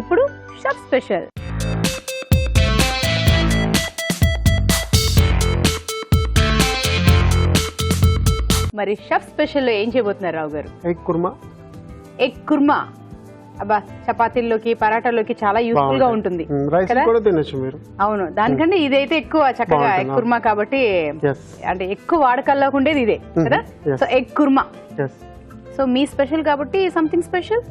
ఇప్పుడు chef special. మరి chef స్పెషల్లో ఏం చేయబోతున్నారు రావు గారు? ఎగ్ కుర్మా. ఎగ్ కుర్మా, అబ్బా చపాతీల్లోకి పరాటాల్లోకి చాలా యూస్ఫుల్ గా ఉంటుంది మీరు. అవును, దానికంటే ఇదైతే ఎక్కువ చక్కగా ఎగ్ కుర్మా కాబట్టి అంటే ఎక్కువ వాడకల్లా ఉండేది ఇదే కదా. సో ఎగ్ కుర్మా, సో మీ స్పెషల్ కాబట్టి something special.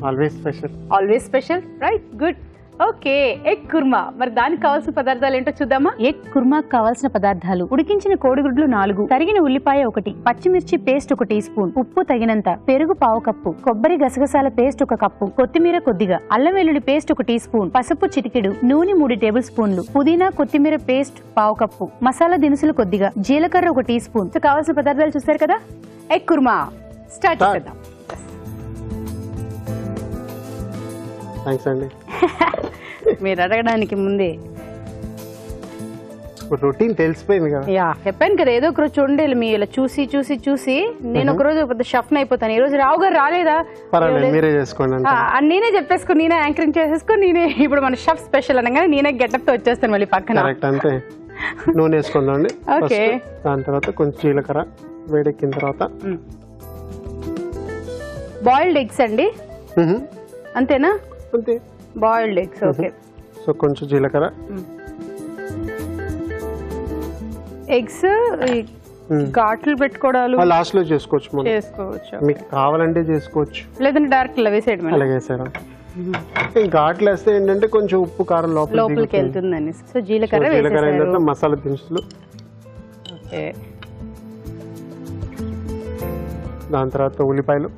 Always special, right, good. Okay, egg kurma. మరి దానికి కావాల్సిన పదార్థాలు ఏంటో చూద్దామా? ఎగ్ కుర్మాకు కావాల్సిన పదార్థాలు: ఉడికించిన కోడిగుడ్లు 4, తరిగిన ఉల్లిపాయ 1, పచ్చిమిర్చి పేస్ట్ 1 టీ స్పూన్, ఉప్పు తగినంత, పెరుగు 1/2 కప్పు, కొబ్బరి గసగసాల పేస్ట్ 1 కప్పు, కొత్తిమీర కొద్దిగా, అల్లం వెల్లుల్లి పేస్ట్ 1 టీ స్పూన్, పసుపు చిటికెడు, నూనె 3 టేబుల్ స్పూన్లు, పుదీనా కొత్తిమీర పేస్ట్ 1/2 కప్పు, మసాలా దినుసులు కొద్దిగా, జీలకర్ర 1 టీ స్పూన్. సో కావాల్సిన పదార్థాలు చూస్తారు కదా. ఎగ్ కుర్మా స్టార్ట్ చేద్దాం. మీరు అడగడానికి ముందే రొటీన్ తెలిసిపోయింది కదా. యా, చెప్పాను కదా, ఏదో ఒక రోజు చూడండి మీ ఇలా చూసి చూసి చూసి నేను ఒక రోజు పెద్ద షెఫ్ని అయిపోతాను. ఈ రోజు రావు గారు రాలేదా, మీరే చేసుకోండి, నేనే చెప్పేసుకుని నేనే యాంకరింగ్ చేసేసుకుని నేనే ఇప్పుడు మన షెఫ్ స్పెషల్ అనగానే నేనే గెటప్ తో వచ్చేస్తాను మళ్ళీ పక్కన. అంతే. నూనె వేసుకోండి. ఓకే, దాని తర్వాత కొంచెం జీలకర్ర వేడెక్కిన తర్వాత బాయిల్డ్ ఎగ్స్ అండి, అంతేనా? అంతే, బాయిల్డ్ ఎగ్స్. ఓకే, సో కొంచెం జీలకర్ర, ఎగ్స్ ఘాట్లు పెట్టుకోవడాలు లాస్ట్ లో చేసుకోవచ్చు, మీకు కావాలంటే చేసుకోవచ్చు, లేదంటే డైరెక్ట్ ఇలా వేసేయడం. అలాగే వేసారా? ఘాట్లు వేస్తే ఏంటంటే కొంచెం ఉప్పు కారం లోపలికి వెళ్తుందని. సో జీలకర్ర వేసేసారు, మసాలా దినుసులు, దాని తర్వాత ఉల్లిపాయలు,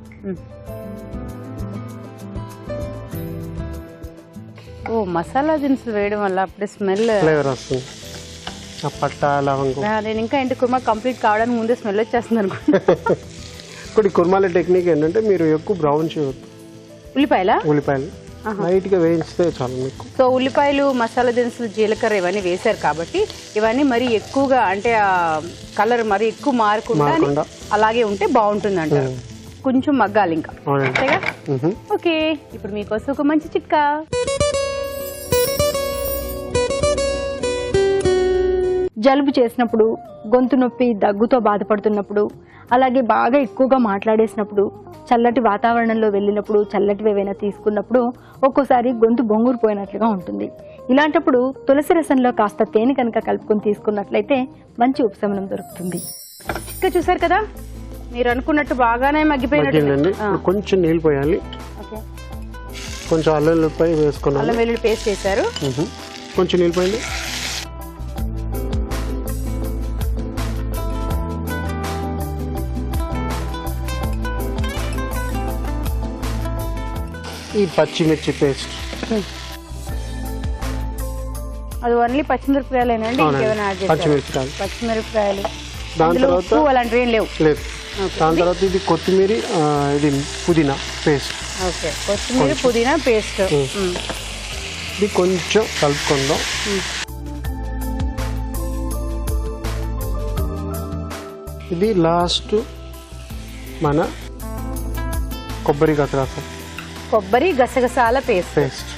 ఓ మసాలా దినుసులు వేయడం వల్ల అప్పుడే స్మెల్ ఫ్లేవర్ వస్తుంది. పట్ట లవంగం. నేను ఇంకా ఇంటి కుర్మా కంప్లీట్ కావడానికి ముందే స్మెల్ వచ్చేస్తుంది అనుకుంటా. ఇప్పుడు కుర్మాల టెక్నిక్ ఏంటంటే మీరు ఎక్కువ బ్రౌన్ చేయవద్దు. ఉల్లిపాయలు లైట్ గా వేయించితే చాలు మీకు. సో ఉల్లిపాయలు, మసాలా దినుసులు, జీలకర్ర ఇవన్నీ వేశారు కాబట్టి ఇవన్నీ మరి ఎక్కువగా అంటే ఆ కలర్ మరి ఎక్కువ మారకుండా అలాగే ఉంటే బాగుంటుంది అంటారు. కొంచెం మగ్గాలి ఇంకా. ఓకే, ఇప్పుడు మీకోసం ఒక మంచి చిట్కా. జలుబు చేసినప్పుడు, గొంతు నొప్పి, దగ్గుతో బాధపడుతున్నప్పుడు, అలాగే బాగా ఎక్కువగా మాట్లాడేసినప్పుడు, చల్లటి వాతావరణంలో వెళ్ళినప్పుడు, చల్లటివి ఏవైనా తీసుకున్నప్పుడు ఒక్కోసారి గొంతు బొంగురుపోయినట్లుగా ఉంటుంది. ఇలాంటప్పుడు తులసి రసంలో కాస్త తేనె కనుక కలుపుకొని తీసుకున్నట్లయితే మంచి ఉపశమనం దొరుకుతుంది. ఇంకా చూసారు కదా, మీరు అనుకున్నట్టు బాగానే మగ్గిపోయినట్టు. కొంచెం నీళ్ళు పోయాలి, కొంచెం అల్లం వెల్లుల్లి వేసుకున్నాను. అల్లం వెల్లుల్లి పేస్ట్ వేశారు, కొంచెం నీళ్ళు పోయింది. ఈ పచ్చిమిర్చి పేస్ట్, అది ఓన్లీ పచ్చిమిరపకాయలేనండి, ఇంకేమైనా యాడ్ చేస్తారు? పచ్చిమిరపకాయలు, దాని తర్వాత అలాంటివి ఏం లేవు. దాని తర్వాత ఇది కొత్తిమీర, ఇది పుదీనా పేస్ట్. ఓకే, కొత్తిమీర పుదీనా పేస్ట్. ఇది కొంచెం కలుపుకుందాం. ఇది లాస్ట్ మన కొబ్బరి గసగసాల పేస్ట్.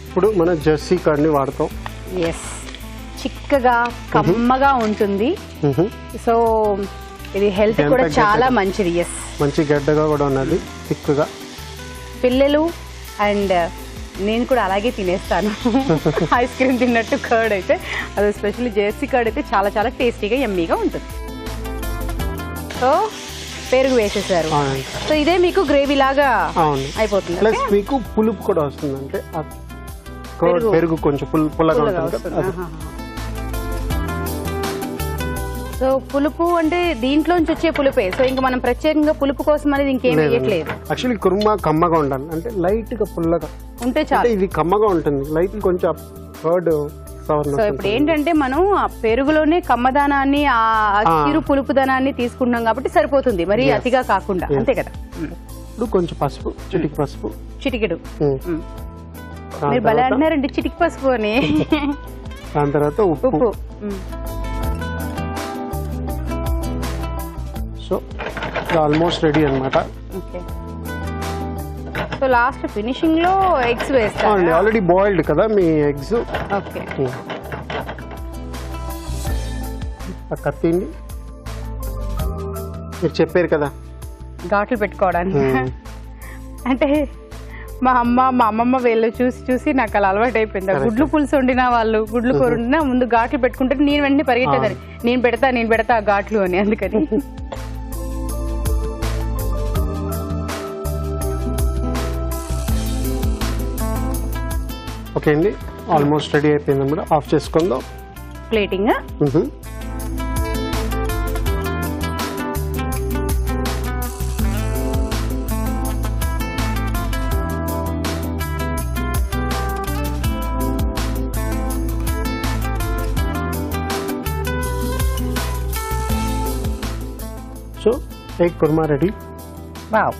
ఇప్పుడు మన జెర్సీ కర్డ్ని వాడతాం. ఎస్, చిక్కగా కమ్మగా ఉంటుంది. సో ఇది హెల్త్ కూడా చాలా మంచిది. ఎస్, మంచి గడ్డగా కూడా ఉన్నది, థిక్గా. పిల్లలు అండ్ నేను కూడా అలాగే తినేస్తాను ఐస్ క్రీమ్ తిన్నట్టు. కర్డ్ అయితే అది ఎస్పెషల్లీ జెర్సీ కర్డ్ అయితే చాలా చాలా టేస్టీగా యమ్మీగా ఉంటుంది. సో పెరుగు వేసేసారు. సో ఇదే మీకు గ్రేవీ లాగా అయిపోతుంది. ప్లస్ మీకు పులుపు కూడా వస్తుంది, అంటే పెరుగు కొంచెం పుల్లగా ఉంటుంది. సో పులుపు అంటే దీంట్లోంచి వచ్చే పులుపే. సో ఇంకా మనం ప్రత్యేకంగా పులుపు కోసం అనేది ఇంకేం వేయట్లేదు. యాక్చువల్లీ కుర్మా కమ్మగా ఉండాలి, అంటే లైట్ గా పుల్లగా ఉంటే చాలు. ఇది కమ్మగా ఉంటుంది, లైట్ కొంచెం కర్డ్. సో ఇప్పుడు ఏంటంటే మనం ఆ పెరుగులోనే కమ్మదనాన్ని, ఆ చిరు పులుపు దనాన్ని తీసుకుంటున్నాం కాబట్టి సరిపోతుంది, మరి అతిగా కాకుండా. అంతే కదా. ఇప్పుడు కొంచెం పసుపు, చిటికెడు. మీరు భలే అంటున్నారండి చిటికి పసుపు అని. దాని తర్వాత ఉప్పు. సో ఆల్మోస్ట్ రెడీ అనమాట. ఓకే, సో లాస్ట్ ఫినిషింగ్ లో ఎగ్స్ వేస్తాను. ఆల్రెడీ బాయిల్డ్ కదా మీ ఎగ్స్. ఓకే, కత్తిండి మీరు చెప్పారు కదా ఘాట్లు పెట్టుకోవడానికి. అంటే మా అమ్మమ్మ వీళ్ళు చూసి నాకు అలా అలవాటు అయిపోయింది. గుడ్లు పులుసు వండినా వాళ్ళు గుడ్లు కూర వండినా ముందు ఘాట్లు పెట్టుకుంటే నేను వెంటనే పరిగెట్టేదాన్ని, నేను పెడతా ఆ ఘాట్లు అని. అందుకని ఓకే అండి, ఆల్మోస్ట్ రెడీ అయిపోయింది అన్నమాట. ఆఫ్ చేసుకుందాం. Plating. So egg kurma ready. Wow,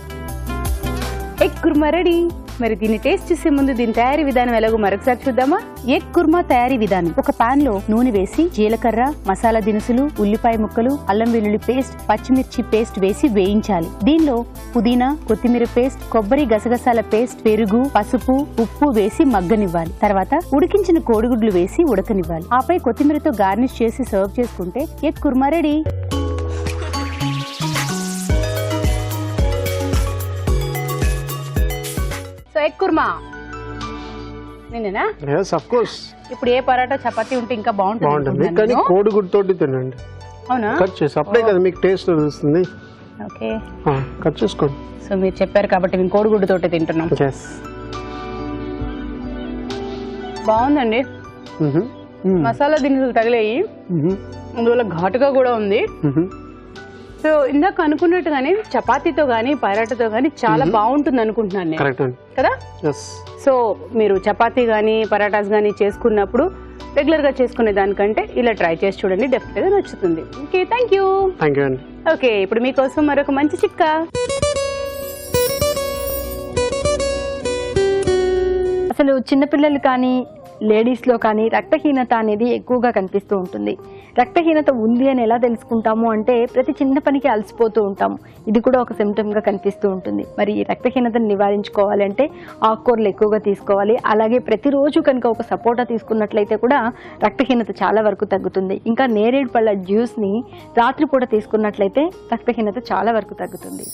egg kurma ready. మరి దీన్ని టేస్ట్ చేసే ముందు దీని తయారీ విధానం ఎలాగో మరొకసారి చూద్దామా. ఎగ్ కుర్మా తయారీ విధానం: ఒక పాన్ లో నూనె వేసి జీలకర్ర, మసాలా దినుసులు, ఉల్లిపాయ ముక్కలు, అల్లం వెల్లుల్లి పేస్ట్, పచ్చిమిర్చి పేస్ట్ వేసి వేయించాలి. దీనిలో పుదీనా, కొత్తిమీర పేస్ట్, కొబ్బరి గసగసాల పేస్ట్, పెరుగు, పసుపు, ఉప్పు వేసి మగ్గనివ్వాలి. తర్వాత ఉడికించిన కోడిగుడ్లు వేసి ఉడకనివ్వాలి. ఆపై కొత్తిమీరతో గార్నిష్ చేసి సర్వ్ చేసుకుంటే egg kurma ready. Egg kurma నేనేనా? yes of course. ఇప్పుడు ఏ పరాటా చపాతీ ఉంటే ఇంకా బాగుంటుంది, కానీ కోడిగుడ్డు తోటి తినండి. అవునా? కట్ చేసి అప్పుడే కదా మీకు టేస్ట్ తెలుస్తుంది. ఓకే, కట్ చేసుకోండి. సో మీరు చెప్పారు కాబట్టి మేము కోడిగుడ్డు తోటి తింటున్నాం. బాగుందండి. మసాలా దినుసులు తగిలేయి, అందువల్ల ఘాటుగా కూడా ఉంది. సో ఇందాక అనుకున్నట్టుగానే చపాతీతో గానీ పరాటాతో గానీ చాలా బాగుంటుంది అనుకుంటున్నాను నేను కదా. సో మీరు చపాతీ గానీ పరాటాస్ గానీ చేసుకున్నప్పుడు రెగ్యులర్ గా చేసుకునే దానికంటే ఇలా ట్రై చేసి చూడండి, డెఫినెట్ గా నచ్చుతుంది. Okay, thank you. ఓకే, ఇప్పుడు మీకోసం మరొక మంచి చిట్కా. అసలు చిన్నపిల్లలు కానీ లేడీస్లో కానీ రక్తహీనత అనేది ఎక్కువగా కనిపిస్తూ ఉంటుంది. రక్తహీనత ఉంది అని ఎలా తెలుసుకుంటాము అంటే ప్రతి చిన్న పనికి అలసిపోతూ ఉంటాము. ఇది కూడా ఒక సిమ్టమ్గా కనిపిస్తూ ఉంటుంది. మరి ఈ రక్తహీనతను నివారించుకోవాలంటే ఆకుకూరలు ఎక్కువగా తీసుకోవాలి. అలాగే ప్రతిరోజు కనుక ఒక సపోటా తీసుకున్నట్లయితే కూడా రక్తహీనత చాలా వరకు తగ్గుతుంది. ఇంకా నేరేడు పళ్ళ జ్యూస్ని రాత్రిపూట తీసుకున్నట్లయితే రక్తహీనత చాలా వరకు తగ్గుతుంది.